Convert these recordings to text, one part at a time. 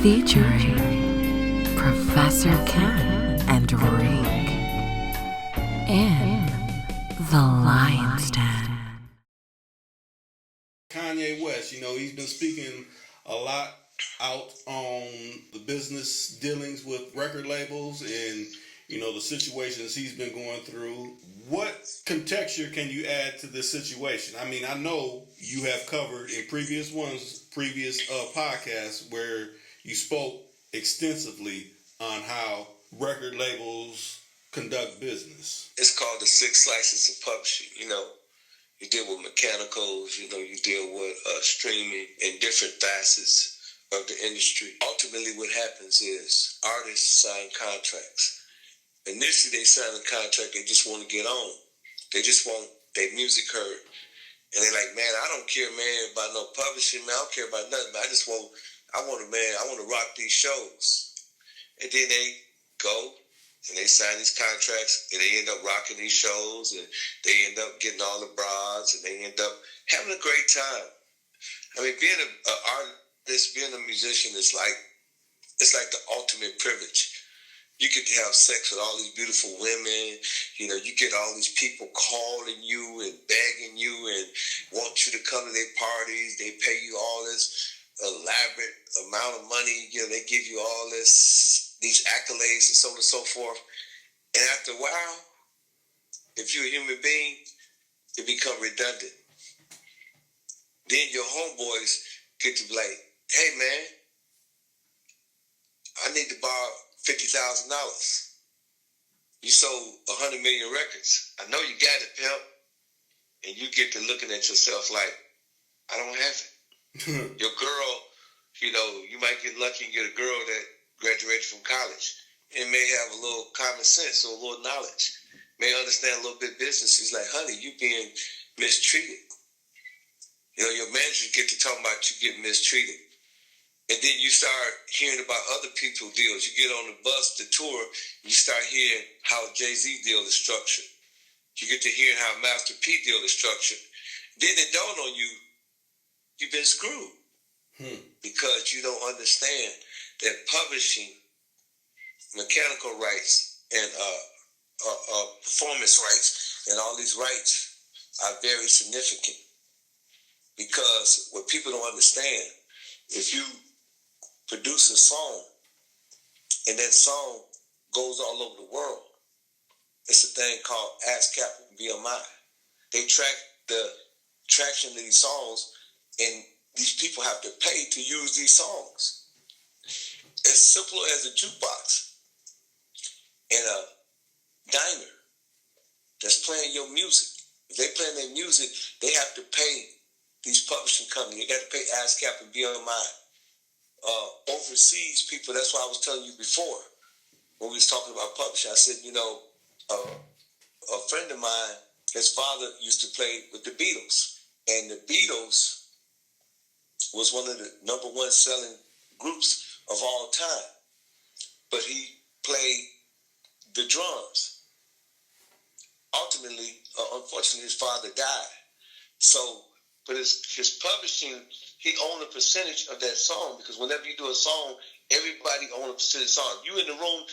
featuring Professor Ken and Reek in the Lion's Den. Kanye West, he's been speaking a lot out on the business dealings with record labels and, the situations he's been going through. What contexture can you add to this situation? I mean, I know you have covered in previous podcasts where you spoke extensively on how record labels conduct business. It's called the 6 slices of publishing. You deal with mechanicals, you deal with streaming and different facets of the industry. Ultimately, what happens is artists sign contracts. Initially, they sign a contract, they just want to get on. They just want their music heard. And they're like, man, I don't care, man, about no publishing, man. I don't care about nothing, man. I want to rock these shows. And then they go and they sign these contracts and they end up rocking these shows and they end up getting all the broads and they end up having a great time. I mean, being an artist, being a musician it's like the ultimate privilege. You get to have sex with all these beautiful women. You get all these people calling you and begging you and want you to come to their parties. They pay you all this elaborate amount of money. They give you all these accolades and so on and so forth. And after a while, if you're a human being, it becomes redundant. Then your homeboys get to be like, hey, man, I need to borrow $50,000. You sold 100 million records. I know you got it, pimp. And you get to looking at yourself like, I don't have it. Your girl, you might get lucky and get a girl that graduated from college and may have a little common sense or a little knowledge, may understand a little bit of business. He's like, honey, you being mistreated. Your managers get to talking about you getting mistreated. And then you start hearing about other people's deals. You get on the bus to tour, you start hearing how Jay-Z deal is structured. You get to hear how Master P deal is structured. Then it dawned on you, you've been screwed. Because you don't understand that publishing, mechanical rights, and performance rights, and all these rights are very significant. Because what people don't understand, if you produce a song and that song goes all over the world, it's a thing called ASCAP and BMI. They track the traction of these songs, and these people have to pay to use these songs. As simple as a jukebox and a diner that's playing your music. If they playing their music, they have to pay these publishing companies. They got to pay ASCAP and BMI. Overseas people, that's why I was telling you before, when we was talking about publishing, I said, a friend of mine, his father used to play with the Beatles. And the Beatles was one of the number one selling groups of all time. But he played the drums. Ultimately, unfortunately, his father died. But his publishing, he owned a percentage of that song, because whenever you do a song, everybody owns a percentage of the song. You in the room,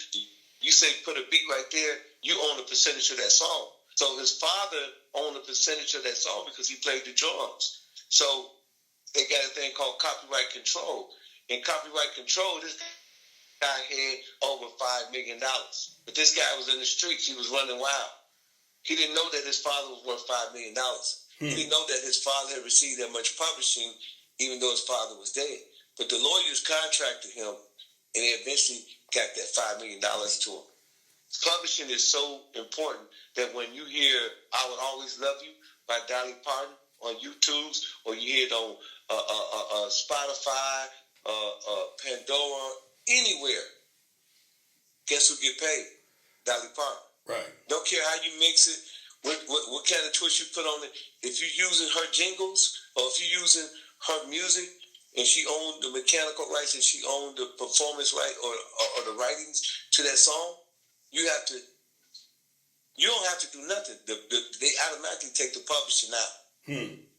you say put a beat right there, you own a percentage of that song. So his father owned a percentage of that song because he played the drums. So they got a thing called copyright control. In copyright control, this guy had over $5 million. But this guy was in the streets, he was running wild. He didn't know that his father was worth $5 million. He didn't know that his father had received that much publishing, even though his father was dead. But the lawyers contracted him, and they eventually got that $5 million to him. Publishing is so important that when you hear I Would Always Love You by Dolly Parton on YouTube, or you hear it on Spotify, Pandora, anywhere, guess who get paid? Dolly Parton. Right. Don't care how you mix it, what kind of twist you put on it. If you're using her jingles, or if you're using her music, and she owned the mechanical rights and she owned the performance right or the writings to that song, you don't have to do nothing. They automatically take the publishing out.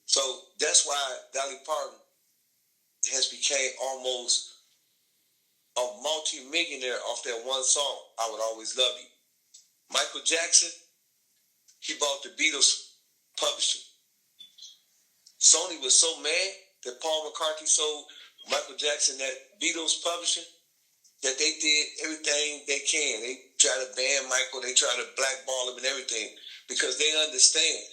So that's why Dolly Parton has become almost a multi-millionaire off that one song, I Would Always Love You. Michael Jackson, he bought the Beatles publishing. Sony was so mad that Paul McCartney sold Michael Jackson that Beatles publishing that they did everything they can. They try to ban Michael, they try to blackball him and everything, because they understand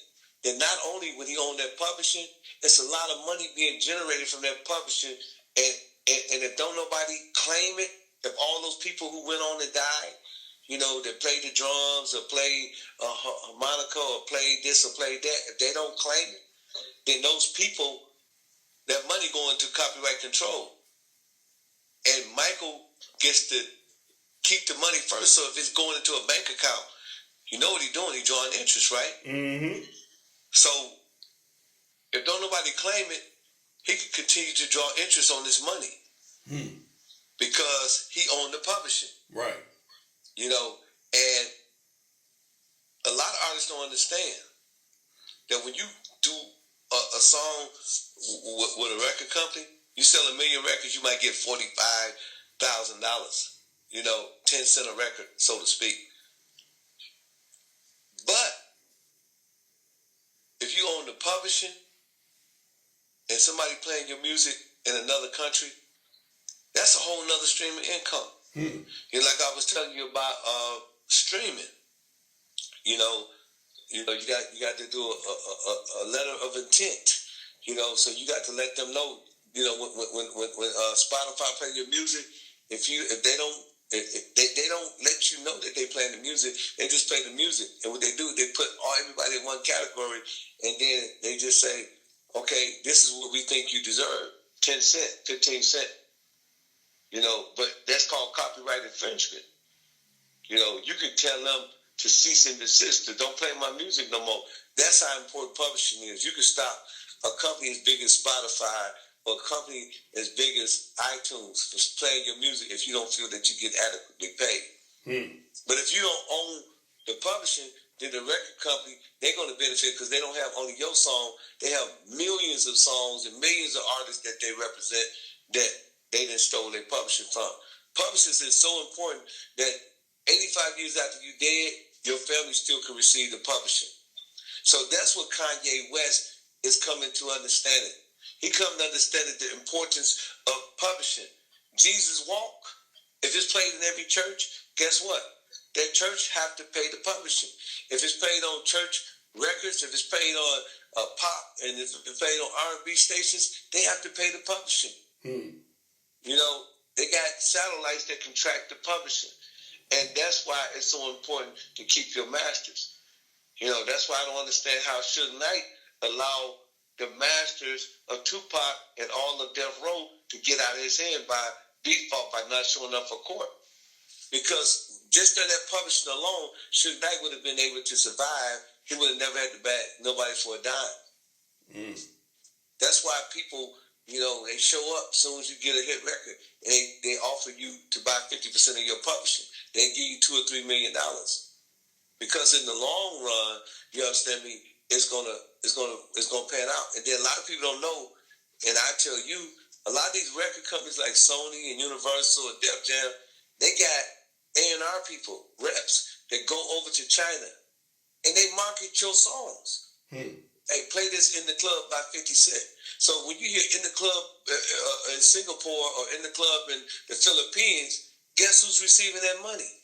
that not only would he own that publishing, it's a lot of money being generated from that publishing, and if don't nobody claim it, if all those people who went on and died, you know, that played the drums or played a harmonica or played this or played that, if they don't claim it, then those people, that money go into copyright control. And Michael gets to keep the money first, so if it's going into a bank account, you know what he's doing, he's drawing interest, right? Mm-hmm. So if don't nobody claim it, he can continue to draw interest on this money because he owned the publishing. Right. You know, and a lot of artists don't understand that when you do a song with a record company, you sell 1 million records, you might get $45,000, you know, 10 cents a record, so to speak. But if you own the publishing and somebody playing your music in another country, that's a whole nother stream of income. You know, like I was telling you about streaming. You got to do a letter of intent. You know, so you got to let them know. You know, when Spotify play your music, if they don't let you know that they playing the music, they just play the music. And what they do, they put everybody in one category, and then they just say, okay, this is what we think you deserve. 10 cents, 15 cents. You know, but that's called copyright infringement. You know, you could tell them to cease and desist, to don't play my music no more. That's how important publishing is. You could stop a company as big as Spotify or a company as big as iTunes from playing your music if you don't feel that you get adequately paid. But if you don't own the publishing, then the record company, they're going to benefit because they don't have only your song. They have millions of songs and millions of artists that they represent that they done stole their publishing from. Publishers is so important that 85 years after you dead, your family still can receive the publishing. So that's what Kanye West is coming to understand it. He come to understand the importance of publishing. Jesus Walk, if it's played in every church, guess what? That church have to pay the publishing. If it's played on church records, if it's played on pop, and if it's played on R&B stations, they have to pay the publishing. You know, they got satellites that can track the publishing. And that's why it's so important to keep your masters. You know, that's why I don't understand how Suge Knight allowed the masters of Tupac and all of Death Row to get out of his hand by default, by not showing up for court. Because just on that publishing alone, Suge Knight would have been able to survive. He would have never had to beg nobody for a dime. That's why people, you know, they show up as soon as you get a hit record. And they offer you to buy 50% of your publishing. They give you $2 or $3 million. Because in the long run, you understand me, it's gonna pan out. And then a lot of people don't know, and I tell you, a lot of these record companies like Sony and Universal and Def Jam, they got A&R people, reps, that go over to China and they market your songs. Hey, play this in the club by 50 Cent. So when you hear in the club in Singapore or in the club in the Philippines, guess who's receiving that money?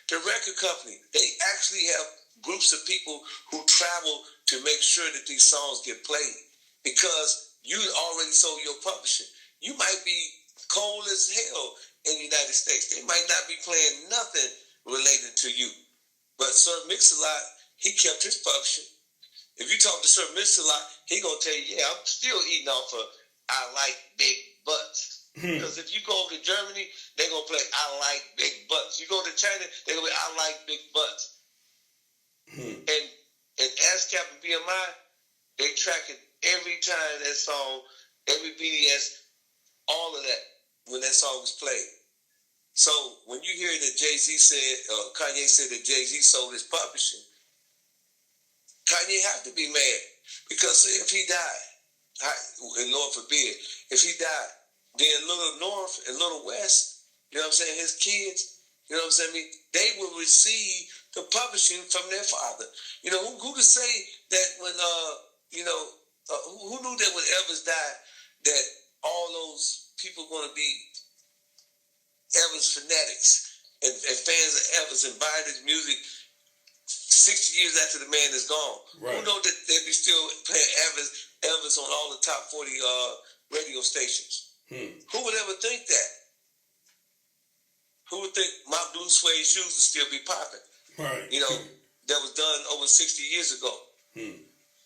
The record company. They actually have groups of people who travel to make sure that these songs get played because you already sold your publishing. You might be cold as hell in the United States. They might not be playing nothing related to you. But Sir Mix-a-Lot, he kept his publishing. If you talk to Sir Mix-a-Lot, he gonna tell you, yeah, I'm still eating off of I Like Big Butts. Because if you go over to Germany, they're gonna play I Like Big Butts. You go to China, they're gonna be I Like Big Butts. And ASCAP and BMI, they track it every time that song, every BDS, all of that, when that song was played. So when you hear that Kanye said that Jay-Z sold his publishing, Kanye have to be mad. Because see, if he died, and Lord forbid, if he died, then Little North and Little West, You know what I'm saying? His kids, you know what I'm saying? They will receive the publishing from their father. You know, who could say that when, who knew that when Elvis died, that all those people going to be Elvis fanatics and fans of Elvis and buying his music 60 years after the man is gone? Right. Who knows that they'd be still playing Elvis on all the top 40 radio stations? Who would ever think that? Who would think my blue suede shoes would still be popping? Right. You know, that was done over 60 years ago.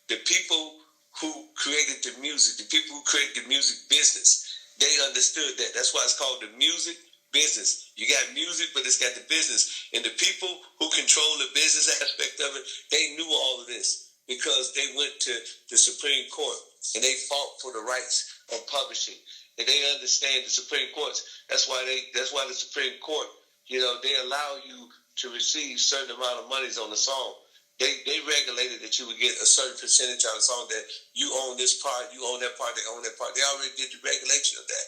The people who created the music, the people who created the music business, they understood that. That's why it's called the music business. You got music, but it's got the business. And the people who control the business aspect of it, they knew all of this because they went to the Supreme Court and they fought for the rights of publishing. And they understand the Supreme Courts. That's why the Supreme Court, you know, they allow you to receive certain amount of monies on the song. They regulated that you would get a certain percentage on the song, that you own this part, you own that part, they own that part. They already did the regulation of that.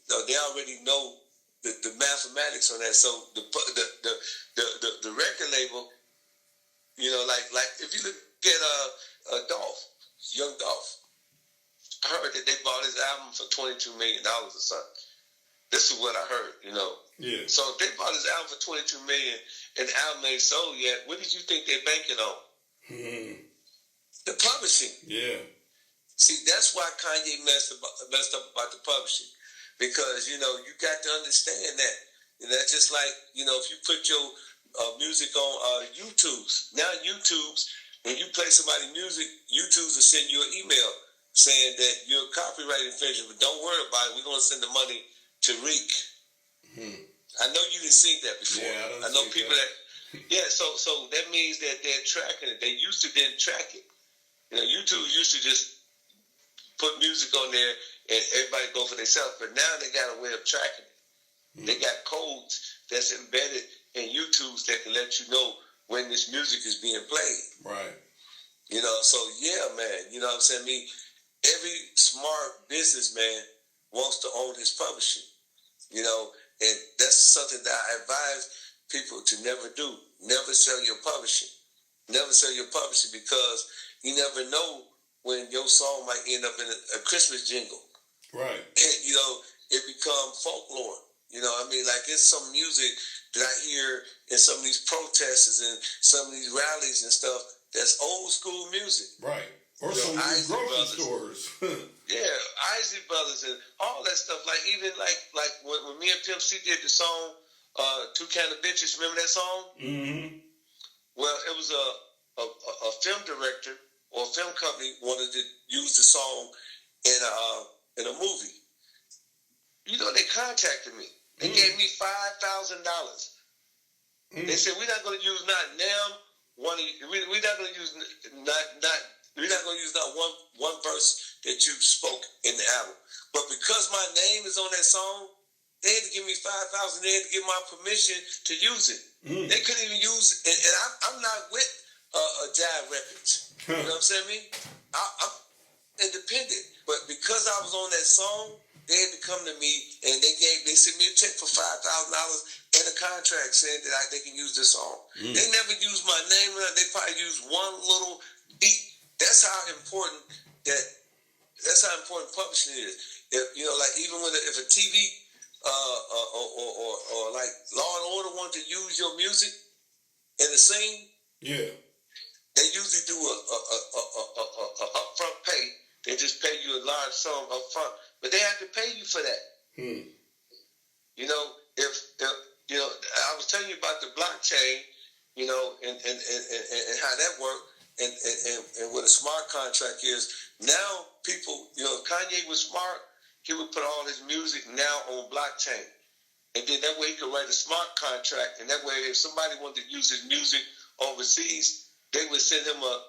So they already know the mathematics on that. So the record label, you know, like if you look at Dolph, Young Dolph, I heard that they bought his album for $22 million or something. This is what I heard, you know. Yeah. So if they bought his album for $22 million and the album ain't sold yet, what did you think they're banking on? The publishing. Yeah. See, that's why Kanye messed up about the publishing. Because, you know, you got to understand that. And that's just like, you know, if you put your music on YouTube's. Now YouTube's, when you play somebody's music, YouTube's will send you an email saying that you're a copyright infringer, but don't worry about it. We're going to send the money to Reek. I know you didn't see that before. Yeah, I know people that. Yeah, so that means that they're tracking it. They used to didn't track it. You know, YouTube used to just put music on there and everybody go for themselves, but now they got a way of tracking it. They got codes that's embedded in YouTube's that can let you know when this music is being played. Right. You know, so yeah, man. You know what I'm saying? Every smart businessman wants to own his publishing, you know, and that's something that I advise people to never do. Never sell your publishing. Never sell your publishing, because you never know when your song might end up in a Christmas jingle. Right. And, you know, it become folklore. You know what I mean? Like, it's some music that I hear in some of these protests and some of these rallies and stuff that's old school music. Right. Or some grocery stores. Yeah, Isley Brothers and all that stuff. Like, even like when me and Pimp C did the song Two Kind of Bitches, remember that song? Mm-hmm. Well, it was a film director or a film company wanted to use the song in a movie. You know, they contacted me. They gave me $5,000. They said, we're not going to use not we're not going to use we're not going to use not one verse that you spoke in the album. But because my name is on that song, they had to give me $5,000. They had to give my permission to use it. They couldn't even use it. And I'm not with Jive Records. You know what I'm saying? I'm independent. But because I was on that song, they had to come to me and they sent me a check for $5,000 and a contract saying that they can use this song. They never used my name. They probably used one little beat. That's how important publishing is. If, you know, like, even if a TV or like Law and Order wanted to use your music in the scene, yeah, they usually do a upfront pay. They just pay you a large sum up front, but they have to pay you for that. You know, if you know, I was telling you about the blockchain, you know, and how that worked, and what a smart contract is. Now people, you know, if Kanye was smart, he would put all his music now on blockchain, and then that way he could write a smart contract, and that way if somebody wanted to use his music overseas, they would send him a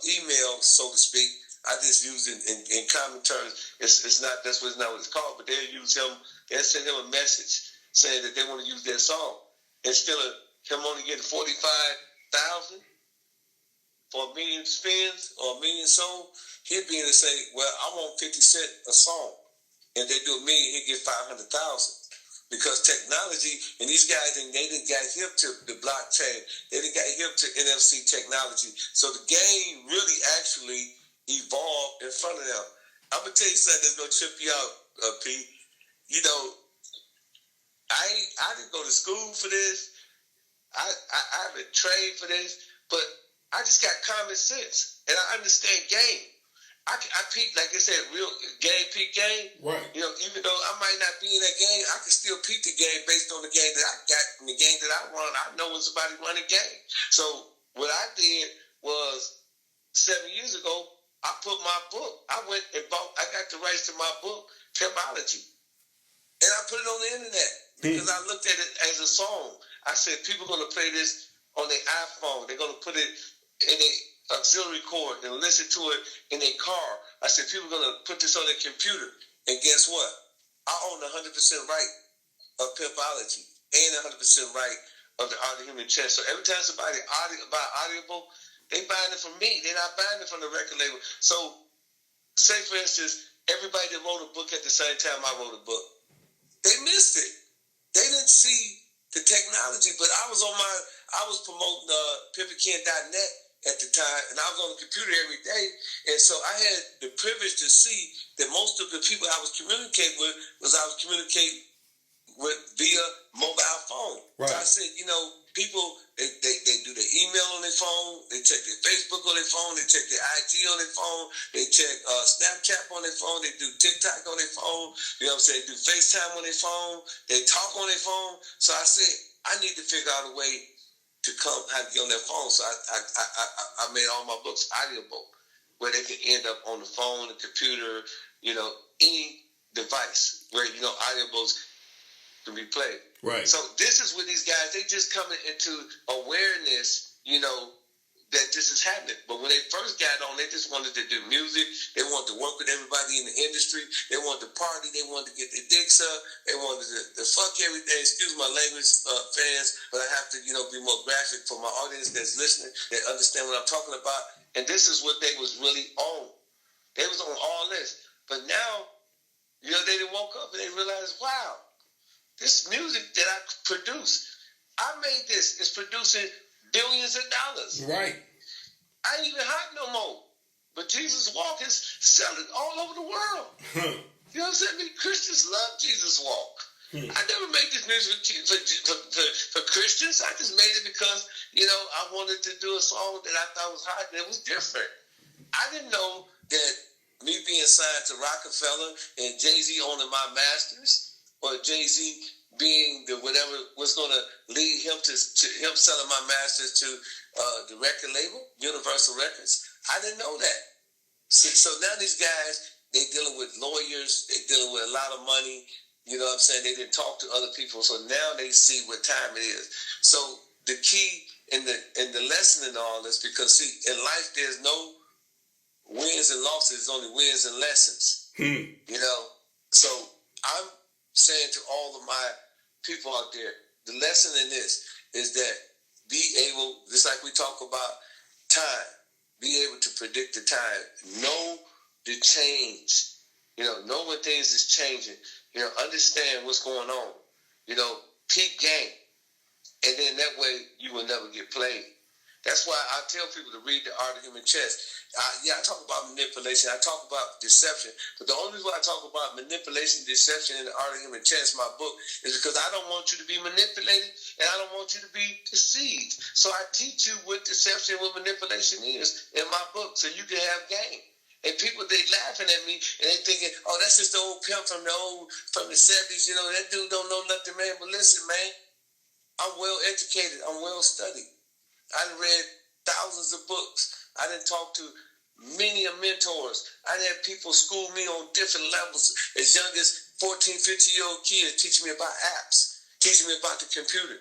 email, so to speak. I just use it in common terms. It's not what it's called, but they'll send him a message saying that they want to use their song. Instead of him only getting 45,000 for a million spins or a million sold, he'd be able to say, well, I want 50 cents a song. And if they do a million, he'd get 500,000. because technology and these guys, and they didn't got hip to the blockchain. They didn't got hip to NFC technology. So the game really actually evolved in front of them. I'm gonna tell you something that's gonna trip you out, Pete. You know, I didn't go to school for this. I haven't trained for this, but I just got common sense and I understand game. I peep, like I said, real game, peep game. Right. You know, even though I might not be in that game, I can still peep the game based on the game that I got and the game that I run. I know when somebody run a game. So what I did was 7 years ago, I put my book. I went and bought. I got the rights to my book, Pimpology, and I put it on the internet because I looked at it as a song. I said people are gonna play this on their iPhone. They're gonna put it in their auxiliary cord and listen to it in their car. I said people are gonna put this on their computer, and guess what? I own 100% right of Pimpology and 100% right of the Art of Human Chess. So every time somebody buy Audible, they buying it from me. They're not buying it from the record label. So, say for instance, everybody that wrote a book at the same time I wrote a book, they missed it. They didn't see the technology. But I was promoting pimpyken.net at the time, and I was on the computer every day, and so I had the privilege to see that most of the people I was communicating with I was communicating with via mobile phone. Right. So I said, you know, people they do their email on their phone, they check their Facebook on their phone, they check their IG on their phone, they check Snapchat on their phone, they do TikTok on their phone, you know what I'm saying, they do FaceTime on their phone, they talk on their phone. So I said, I need to figure out a way to come how to get on their phone. So I made all my books audiobook, where they can end up on the phone, the computer, you know, any device where, you know, audiobooks can be played. Right. So this is with these guys, they just coming into awareness, you know, that this is happening. But when they first got on, they just wanted to do music. They wanted to work with everybody in the industry. They wanted to party. They wanted to get their dicks up. They wanted to fuck everything. Excuse my language, fans, but I have to, you know, be more graphic for my audience that's listening, that understand what I'm talking about. And this is what they was really on. They was on all this. But now, you know, they woke up and they realized, wow, this music that I produce, I made this. It's producing billions of dollars. Right. I ain't even hot no more. But Jesus Walk is selling all over the world. You know what I'm saying? Christians love Jesus Walk. I never made this music for Christians. I just made it because, you know, I wanted to do a song that I thought was hot and it was different. I didn't know that me being signed to Rockefeller and Jay-Z owning my masters, or Jay-Z being the whatever was going to lead him to him selling my masters to the record label, Universal Records. I didn't know that. So now these guys, they dealing with lawyers, they dealing with a lot of money. You know what I'm saying? They didn't talk to other people, so now they see what time it is. So the key and the lesson in all this, because see, in life there's no wins and losses, there's only wins and lessons. You know, so I'm saying to all of my people out there, the lesson in this is that be able, just like we talk about time, be able to predict the time, know the change, you know when things is changing, you know, understand what's going on, you know, peak game, and then that way you will never get played. That's why I tell people to read The Art of Human Chess. I talk about manipulation. I talk about deception. But the only reason why I talk about manipulation, deception, and The Art of Human Chess, my book, is because I don't want you to be manipulated and I don't want you to be deceived. So I teach you what deception, what manipulation is in my book so you can have game. And people, they laughing at me and they thinking, oh, that's just the old pimp from the 70s. You know, that dude don't know nothing, man. But listen, man, I'm well educated. I'm well studied. I done read thousands of books. I done talked to many mentors. I done had people school me on different levels. As young as 14, 15-year-old kids teaching me about apps, teaching me about the computer.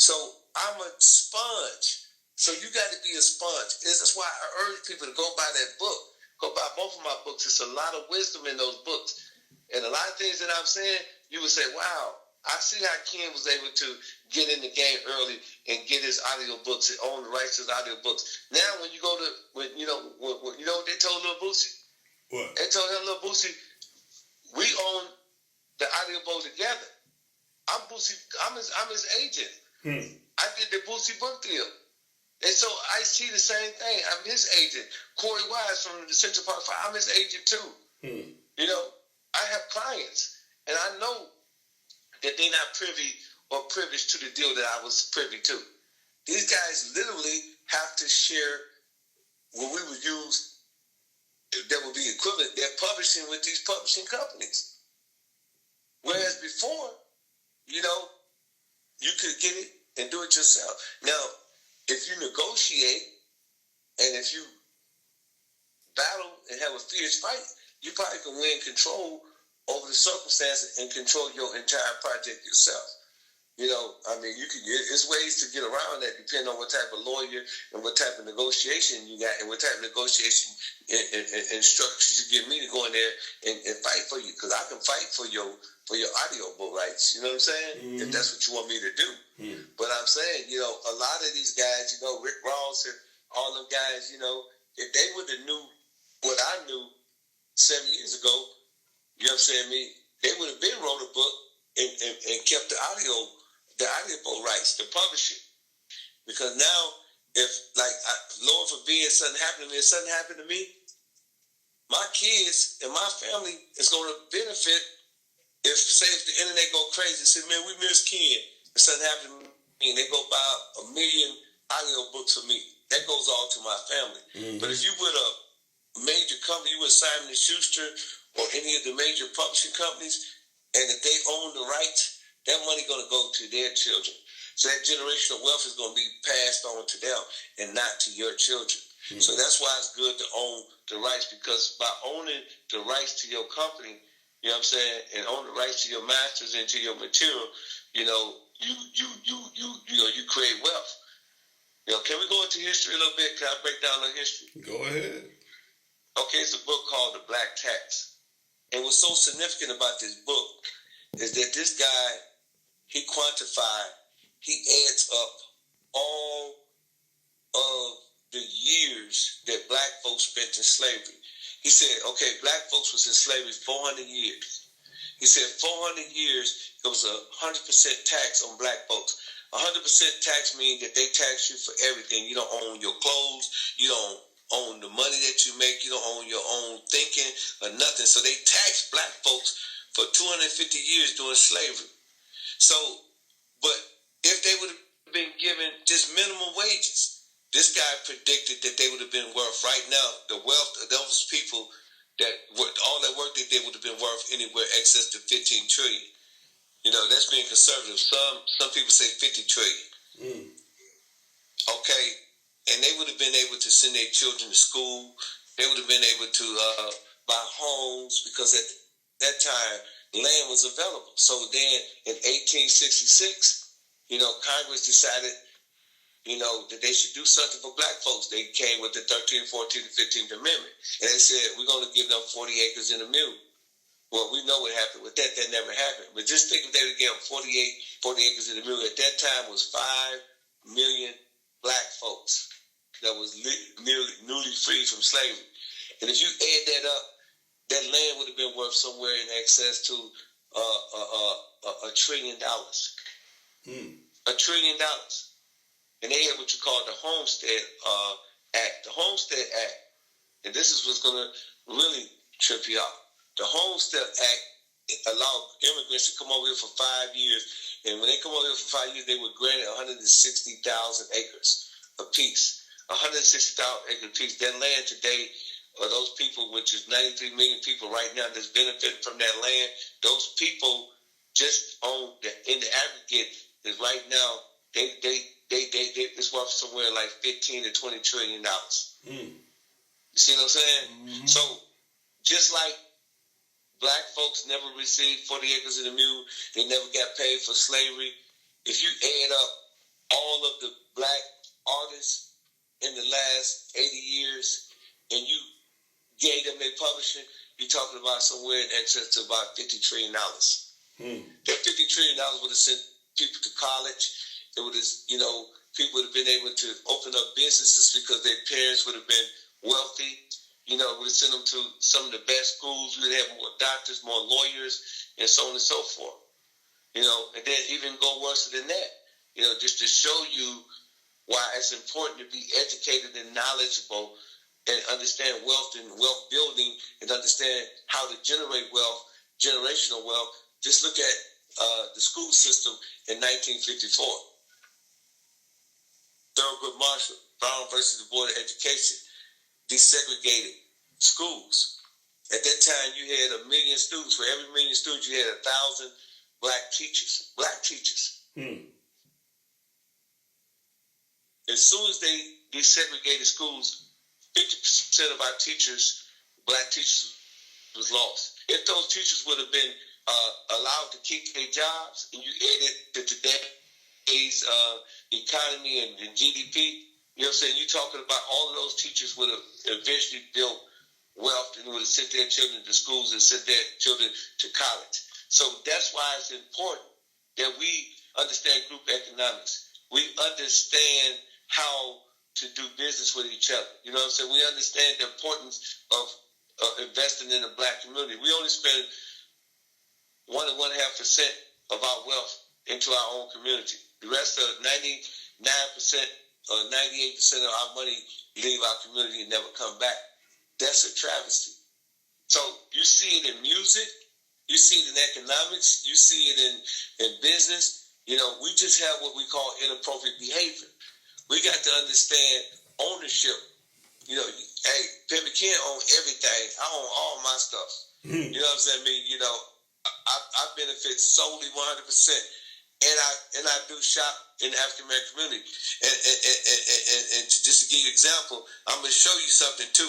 So I'm a sponge. So you got to be a sponge. That's why I urge people to go buy that book. Go buy both of my books. It's a lot of wisdom in those books. And a lot of things that I'm saying, you would say, wow, I see how Ken was able to get in the game early and get his audio books and own the rights to his audio books. Now, when you go to, you know what they told Lil Boosie? What? They told him, Lil Boosie, we own the audio book together. I'm his agent. I did the Boosie book deal. And so I see the same thing. I'm his agent. Corey Wise from the Central Park Fire, I'm his agent too. You know, I have clients, and I know that they're not privy or privileged to the deal that I was privy to. These guys literally have to share what we would use that would be equivalent. They're publishing with these publishing companies. Whereas before, you know, you could get it and do it yourself. Now, if you negotiate and if you battle and have a fierce fight, you probably can win control over the circumstances and control your entire project yourself. You know, I mean, there's ways to get around that depending on what type of lawyer and what type of negotiation you got and what type of negotiation and structures you give me to go in there and fight for you. Because I can fight for your audio book rights. You know what I'm saying? If that's what you want me to do. But I'm saying, you know, a lot of these guys, you know, Rick Ross and all them guys, you know, if they would have knew what I knew 7 years ago, you know what I'm saying, they would have been wrote a book and kept the audio book rights to publish it. Because now, if, like, Lord forbid something happened to me, if something happened to me, my kids and my family is going to benefit if the internet go crazy, say, man, we miss Ken. If something happened to me, and they go buy 1 million audio books for me, that goes all to my family. But if you with a major company, you with Simon & Schuster or any of the major publishing companies, and if they own the rights, that money going to go to their children. So that generational wealth is going to be passed on to them and not to your children. So that's why it's good to own the rights, because by owning the rights to your company, you know what I'm saying, and own the rights to your masters and to your material, you know, you create wealth. You know, can we go into history a little bit? Can I break down the history? Go ahead. Okay, it's a book called The Black Tax. And what's so significant about this book is that this guy, he adds up all of the years that black folks spent in slavery. He said, okay, black folks was in slavery 400 years. He said 400 years, it was 100% tax on black folks. 100% tax means that they tax you for everything. You don't own your clothes. You don't own the money that you make. You don't own your own thinking or nothing. So they taxed black folks for 250 years during slavery. So, but if they would have been given just minimum wages, this guy predicted that they would have been worth, right now, the wealth of those people that worked, all that work they did would have been worth anywhere excess to 15 trillion. You know, that's being conservative. Some people say 50 trillion. Okay, and they would have been able to send their children to school. They would have been able to buy homes, because at that time, land was available. So then in 1866, you know, Congress decided, you know, that they should do something for black folks. They came with the 13th, 14th, and 15th Amendment. And they said, we're going to give them 40 acres in a mule. Well, we know what happened with that. That never happened. But just think if they would give them 40 acres in a mule. At that time was 5 million black folks that was newly freed from slavery. And if you add that up, that land would have been worth somewhere in excess to $1 trillion. $1 trillion. And they had what you call the Homestead Act. The Homestead Act, and this is what's going to really trip you out. The Homestead Act allowed immigrants to come over here for 5 years. And when they come over here for 5 years, they were granted 160,000 acres apiece. 160,000 acres apiece. That land today, or those people, which is 93 million people right now that's benefiting from that land, those people just own, in the aggregate, is right now, it's worth somewhere like 15 to 20 trillion dollars. You see what I'm saying? So just like black folks never received 40 acres in a mule, they never got paid for slavery. If you add up all of the black artists in the last 80 years and you gave them their publishing, you're talking about somewhere in excess to about $50 trillion. That $50 trillion would have sent people to college. It would have, you know, people would have been able to open up businesses because their parents would have been wealthy. You know, we would send them to some of the best schools. We would have more doctors, more lawyers, and so on and so forth. And then even go worse than that, just to show you why it's important to be educated and knowledgeable and understand wealth and wealth building and understand how to generate wealth, generational wealth. Just look at the school system in 1954. Thurgood Marshall, Brown versus the Board of Education, desegregated schools. At that time, you had 1 million students. For every 1 million students, you had 1,000 black teachers. As soon as they desegregated schools, 50% of our teachers, black teachers, was lost. If those teachers would have been allowed to keep their jobs, and you added to today's economy and GDP, you know what I'm saying? You're talking about all of those teachers would have eventually built wealth and would have sent their children to schools and sent their children to college. So that's why it's important that we understand group economics. We understand how to do business with each other. You know what I'm saying? We understand the importance of investing in the black community. We only spend 1 and 1/2% of our wealth into our own community. The rest of 99% or 98% of our money leave our community and never come back. That's a travesty. So you see it in music, you see it in economics, you see it in business. We just have what we call inappropriate behavior. We got to understand ownership. Hey, Pimpy can't own everything. I own all my stuff. You know what I'm saying? I benefit solely 100%. And I do shop in the African American community. And just to give you an example, I'm going to show you something too.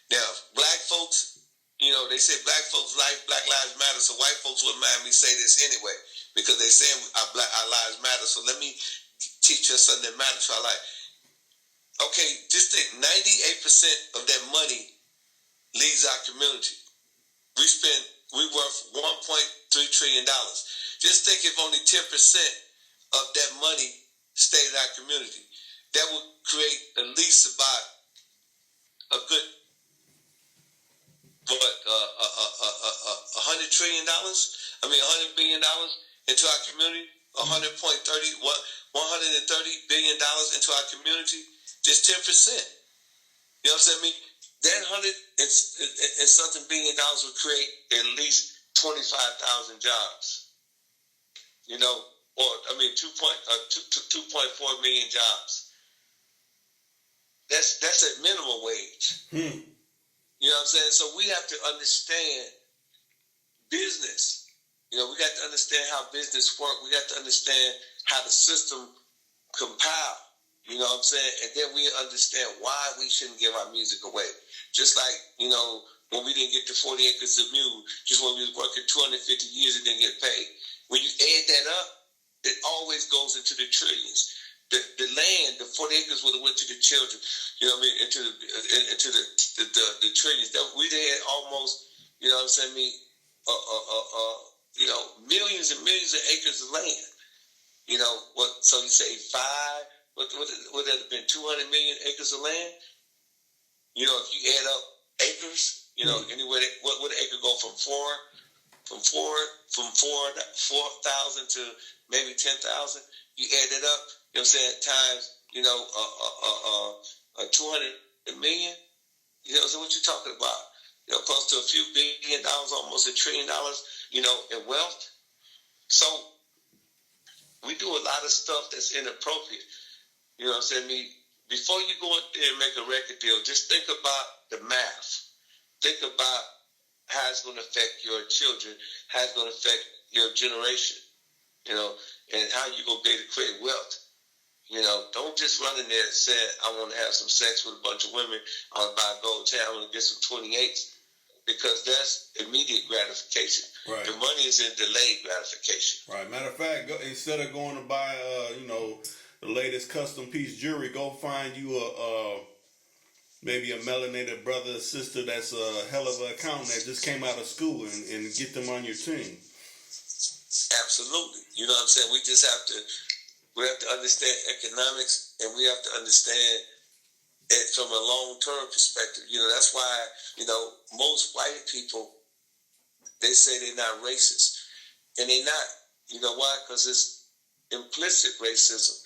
Now, black folks, they say black folks' life, Black Lives Matter, so white folks wouldn't mind me say this anyway, because they say our lives matter. So let me teach us something that matters to our life. Okay, just think 98% of that money leaves our community. We worth $1.3 trillion. Just think if only 10% of that money stayed in our community. That would create at least about a good, $100 trillion? $100 billion into our community? $130 billion into our community? Just 10%. You know what I'm saying? That $100 billion would create at least 25,000 jobs. 2.4 million jobs. That's at minimum wage. You know what I'm saying? So we have to understand business. We got to understand how business works. We got to understand how the system compile. You know what I'm saying? And then we understand why we shouldn't give our music away. Just like, when we didn't get the 40 acres of mule, just when we was working 250 years and didn't get paid. When you add that up, it always goes into the trillions. The land, the 40 acres would have went to the children, into the trillions. We had almost, millions and millions of acres of land. So you say would that have been 200 million acres of land? If you add up acres, anywhere, what would an acre go from 4,000 to maybe 10,000? You add it up, times, 200 million. So what you talking about? Close to a few $1 billion, almost $1 trillion, in wealth. So we do a lot of stuff that's inappropriate. Before you go in there and make a record deal, just think about the math. Think about how it's going to affect your children, how it's going to affect your generation, and how you're going to be able to create wealth. Don't just run in there and say, I want to have some sex with a bunch of women, I want to buy a gold chain, I want to get some 28s, because that's immediate gratification. Right. The money is in delayed gratification. Right. Matter of fact, instead of going to buy, the latest custom piece jewelry, go find you maybe a melanated brother or sister that's a hell of an accountant that just came out of school and get them on your team. Absolutely. You know what I'm saying? We have to understand economics, and we have to understand it from a long-term perspective. That's why, most white people, they say they're not racist. And they're not. You know why? Because it's implicit racism.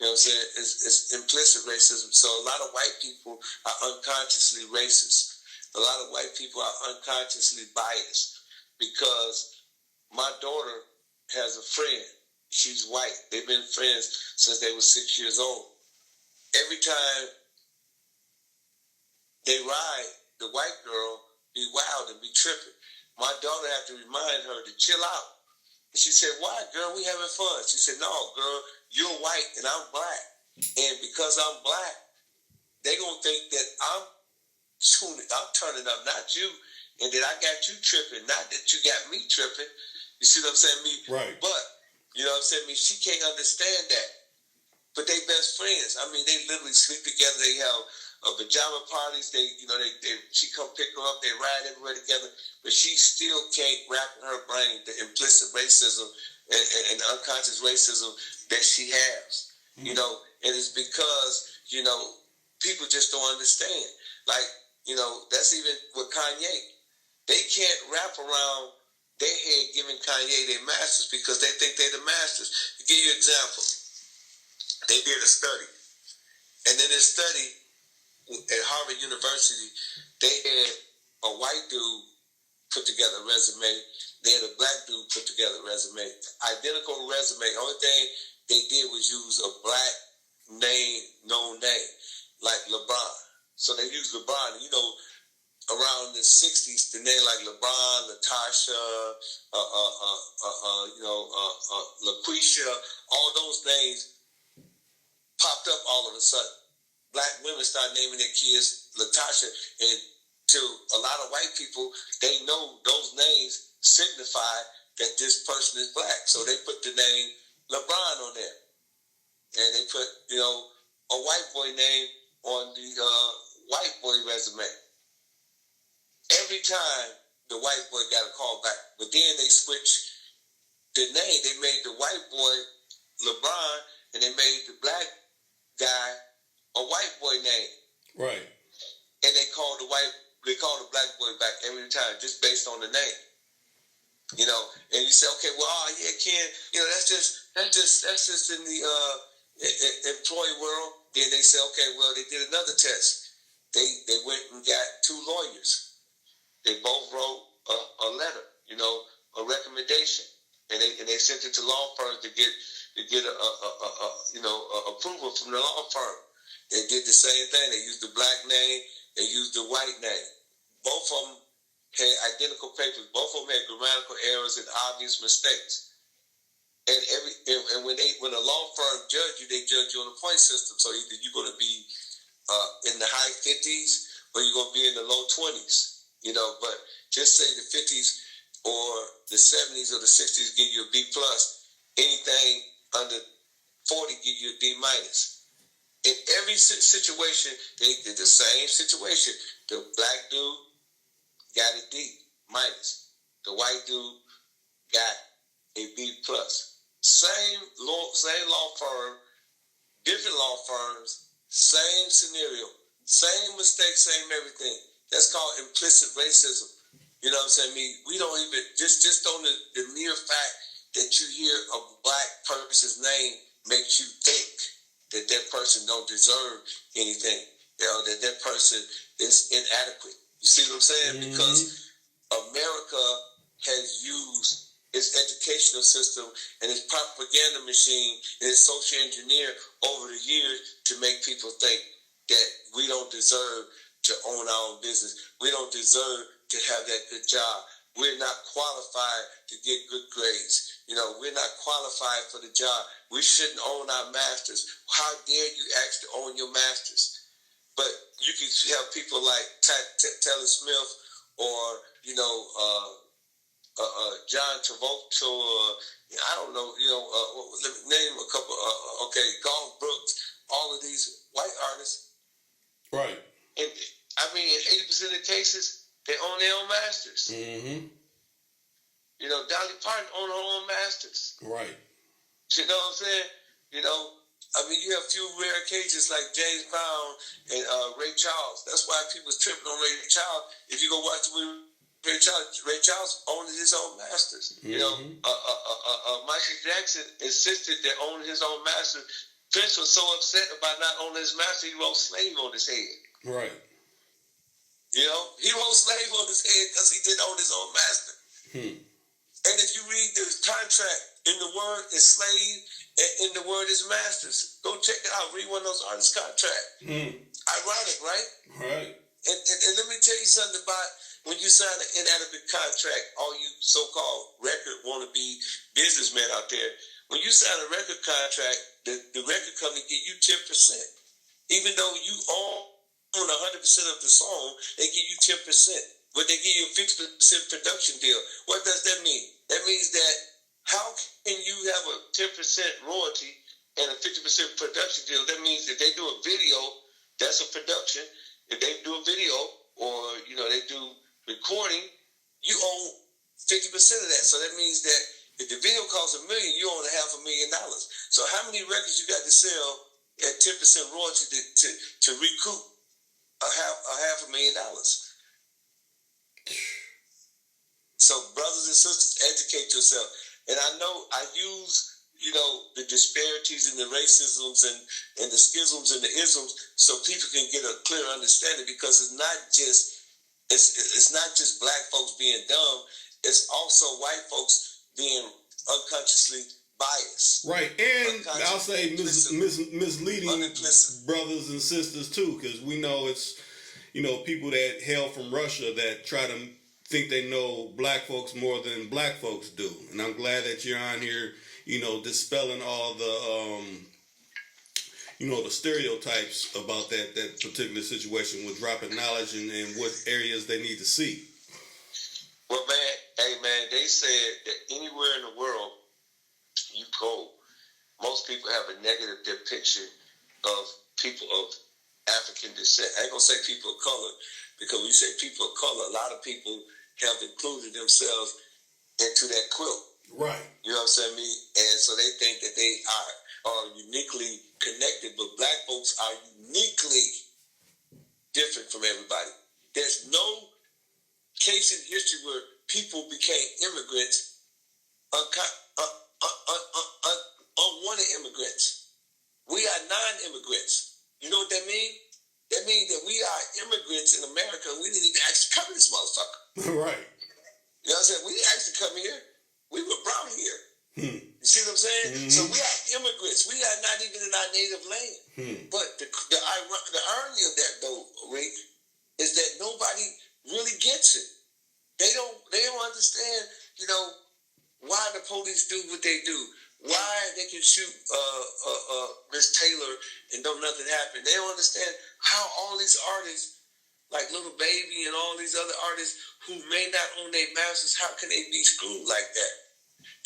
You know what I'm saying? It's implicit racism. So a lot of white people are unconsciously racist. A lot of white people are unconsciously biased because my daughter has a friend. She's white. They've been friends since they were 6 years old. Every time they ride, the white girl be wild and be tripping. My daughter had to remind her to chill out. And she said, "Why, girl? We having fun." She said, "No, girl, you're white and I'm black. And because I'm black, they gonna think that I'm turning up, not you, and that I got you tripping, not that you got me tripping." You see what I'm saying? Right. But you know what I'm saying? She can't understand that. But they best friends. I mean, they literally sleep together. They have pajama parties. She come pick her up. They ride everywhere together. But she still can't wrap in her brain the implicit racism and the unconscious racism that she has. Mm-hmm. You know, and it's because, you know, people just don't understand. Like, you know, that's even with Kanye. They can't wrap around their head giving Kanye their masters because they think they're the masters. To give you an example, they did a study. And in this study at Harvard University, they had a white dude put together a resume. They had a black dude put together a resume. Identical resume. The only thing they did was use a black known name, like LeBron. So they used LeBron. You know, around the 60s, the name like LeBron, Latasha, LaQuisha, all those names popped up all of a sudden. Black women started naming their kids Latasha, and to a lot of white people, they know those names signify that this person is black. So they put the name LeBron on there. And they put, you know, a white boy name on the white boy resume. Every time the white boy got a call back. But then they switched the name. They made the white boy LeBron, and they made the black guy a white boy name. Right. And they called the black boy back every time just based on the name. You know, and you say, okay, well, Ken, you know, that's just in the employee world. Then they say, okay, well, they did another test. They went and got two lawyers. They both wrote a letter, you know, a recommendation, and they sent it to law firms to get approval from the law firm. They did the same thing. They used the black name. They used the white name. Both of them had identical papers. Both of them had grammatical errors and obvious mistakes. And when a law firm judge you, they judge you on a point system. So either you're going to be in the high 50s or you're going to be in the low 20s. You know, but just say the 50s or the 70s or the 60s give you a B plus. Anything under 40 give you a D minus. In every situation, they did the same situation. The black dude got a D minus. The white dude got a B plus. Same law firm, different law firms, same scenario, same mistake, same everything. That's called implicit racism. You know what I'm saying? We don't even, just on the mere fact that you hear a black person's name makes you think that person don't deserve anything. You know, that person is inadequate. You see what I'm saying? Mm-hmm. Because America has used its educational system and its propaganda machine and its social engineer over the years to make people think that we don't deserve to own our own business. We don't deserve to have that good job. We're not qualified to get good grades. You know, we're not qualified for the job. We shouldn't own our masters. How dare you ask to own your masters? But you can have people like Taylor Smith or, you know, John Travolta or, I don't know, you know, let me name a couple, Garth Brooks, all of these white artists. Right. And I mean, in 80% of the cases, they own their own masters. Mm-hmm. You know, Dolly Parton owned her own masters. Right. You know what I'm saying? You know, I mean, you have few rare cases like James Brown and Ray Charles. That's why people was tripping on Ray Charles. If you go watch the movie Ray Charles owned his own masters. You know, Michael Jackson insisted that owning his own masters. Prince was so upset about not owning his master, he wrote slave on his head. Right. You know, he wrote slave on his head because he didn't own his own master. And if you read the contract, in the word is slave, and in the word is masters. Go check it out. Read one of those artists' contracts. Ironic, right? Right. And let me tell you something about when you sign an inadequate contract, all you so-called record wannabe businessmen out there, when you sign a record contract, the record company give you 10%. Even though you own 100% of the song, they give you 10%. But they give you a 50% production deal. What does that mean? That means that how can you have a 10% royalty and a 50% production deal? That means if they do a video, that's a production. If they do a video or, you know, they do recording, you own 50% of that. So that means that if the video costs $1 million, you own $500,000. So how many records you got to sell at 10% royalty to recoup $500,000? So brothers and sisters, educate yourself. And I know I use, you know, the disparities and the racisms and the schisms and the isms so people can get a clear understanding, because it's not just black folks being dumb, it's also white folks being unconsciously biased. Right, and I'll say misleading brothers and sisters too, because we know it's, you know, people that hail from Russia that try to think they know black folks more than black folks do. And I'm glad that you're on here, you know, dispelling all the, you know, the stereotypes about that particular situation with dropping knowledge and what areas they need to see. Well, man, hey, man, they said that anywhere in the world you go, most people have a negative depiction of people of African descent. I ain't gonna say people of color, because when you say people of color, a lot of people have included themselves into that quilt. Right. You know what I'm saying? And so they think that they are uniquely connected, but black folks are uniquely different from everybody. There's no case in history where people became immigrants, unwanted immigrants. We are non-immigrants. You know what that means? That means that we are immigrants in America. We didn't even actually come to this motherfucker. Right. You know what I'm saying? We didn't actually come here. We were brought here. You see what I'm saying? So we are immigrants. We are not even in our native land. But the irony of that, though, Reek, is that nobody really gets it. They don't understand, you know, why the police do what they do. Why they can shoot Miss Taylor and don't nothing happen. They don't understand how all these artists, like Little Baby and all these other artists who may not own their masters, how can they be screwed like that?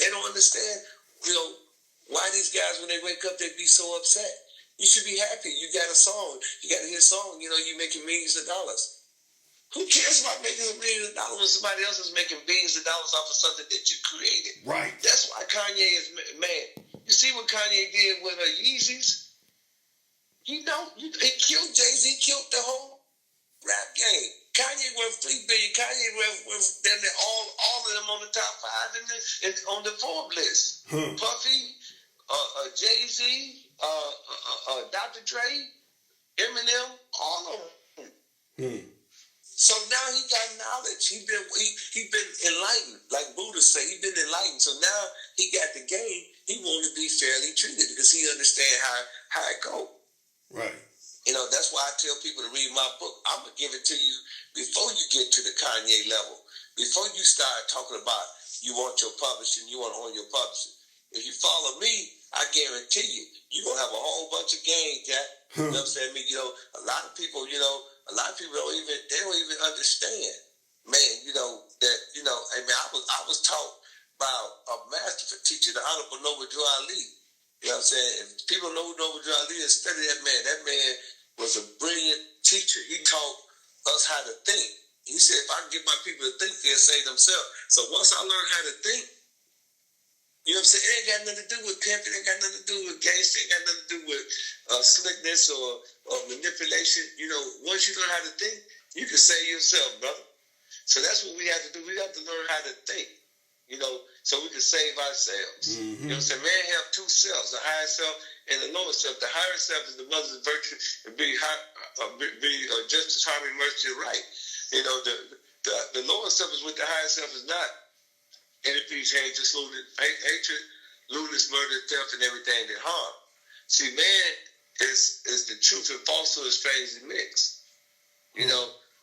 They don't understand, you know, why these guys, when they wake up, they be so upset. You should be happy. You got a song. You got to hear a song, you know, you're making millions of dollars. Who cares about making millions of dollars when somebody else is making billions of dollars off of something that you created? Right. That's why Kanye is mad. You see what Kanye did with Yeezys? You know, he killed Jay-Z, killed the whole rap game. Kanye worth $3 billion. Kanye worth them all of them on the top 5 and on the Forbes list. Puffy, Jay-Z, Dr. Dre, Eminem, all of them. So now he got knowledge. He been enlightened, like Buddha say. He been enlightened. So now he got the game. He want to be fairly treated because he understand how it go. Right. You know, that's why I tell people to read my book. I'm going to give it to you before you get to the Kanye level. Before you start talking about you want your publishing, you want to own your publishing. If you follow me, I guarantee you're going to have a whole bunch of game, Jack. You know what I'm saying? You know, a lot of people don't even understand, man, you know, that, you know, I mean, I was taught by a master teacher, the Honorable Noble Drew Ali. You know what I'm saying? If people know who Noble Drew Ali is, study that man was a brilliant teacher. He taught us how to think. He said, if I can get my people to think, they'll save themselves. So once I learned how to think, you know what I'm saying? It ain't got nothing to do with pimping. It ain't got nothing to do with gangster. It ain't got nothing to do with slickness or manipulation. You know, once you learn how to think, you can save yourself, brother. So that's what we have to do. We have to learn how to think, so we can save ourselves. Mm-hmm. You know what I'm saying? Man have two selves, the higher self and the lower self. The higher self is the mother's virtue and be justice, harmony, mercy, and right. The lower self is what the higher self is not. Enemies, hatred, lewdness, murder, theft, and everything that harm. See, man is the truth and falsehood strangely mixed.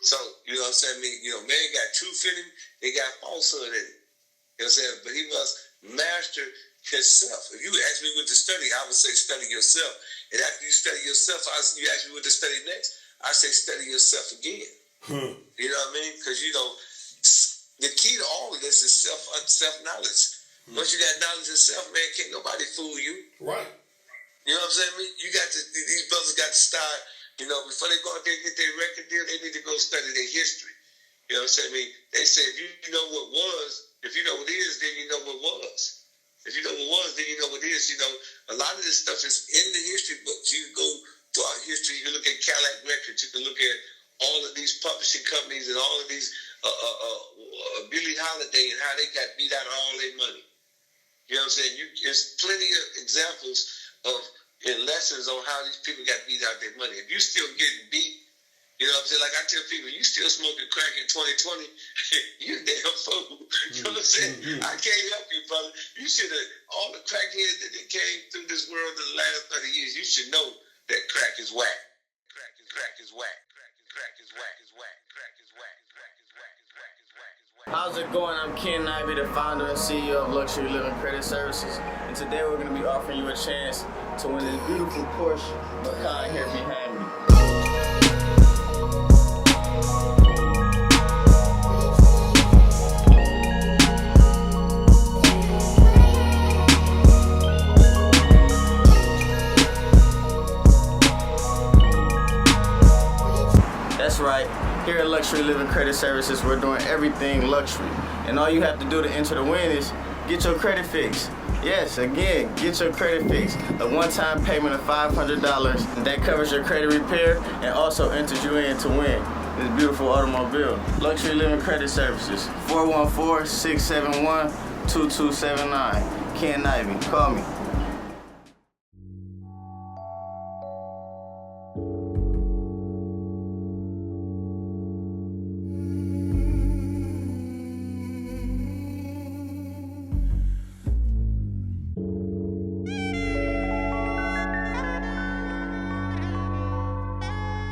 So, you know what I'm saying? Man got truth in him, they got falsehood in him. You know what I'm saying? But he must master himself. If you ask me what to study, I would say study yourself. And after you study yourself, you ask me what to study next, I say study yourself again. You know what I mean? Because, the key to all of this is self-knowledge. Once you got knowledge of self, man, can't nobody fool you. Right. You know what I'm saying? These brothers got to start, before they go out there and get their record deal, they need to go study their history. You know what I'm saying? They say if you know what was, if you know what is, then you know what was. If you know what was, then you know what is. A lot of this stuff is in the history books. You go throughout history, you can look at Cadillac Records, you can look at all of these publishing companies and all of these Billie Holiday and how they got beat out of all their money. You know what I'm saying? There's plenty of examples and lessons on how these people got beat out their money. If you still getting beat, you know what I'm saying? Like I tell people, you still smoking crack in 2020, you damn fool. You know what I'm saying? I can't help you, brother. You should have, all the crackheads that came through this world in the last 30 years, you should know that crack is whack. Crack is whack. Crack is whack. How's it going? I'm Ken Reek, the founder and CEO of Luxury Living Credit Services, and today we're going to be offering you a chance to win this beautiful Porsche Macan here behind me. That's right. Here at Luxury Living Credit Services, we're doing everything luxury. And all you have to do to enter the win is get your credit fixed. Yes, again, get your credit fixed. A one-time payment of $500 that covers your credit repair and also enters you in to win this beautiful automobile. Luxury Living Credit Services, 414-671-2279. Ken Reek, call me.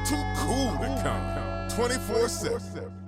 Too cool to count 24/7.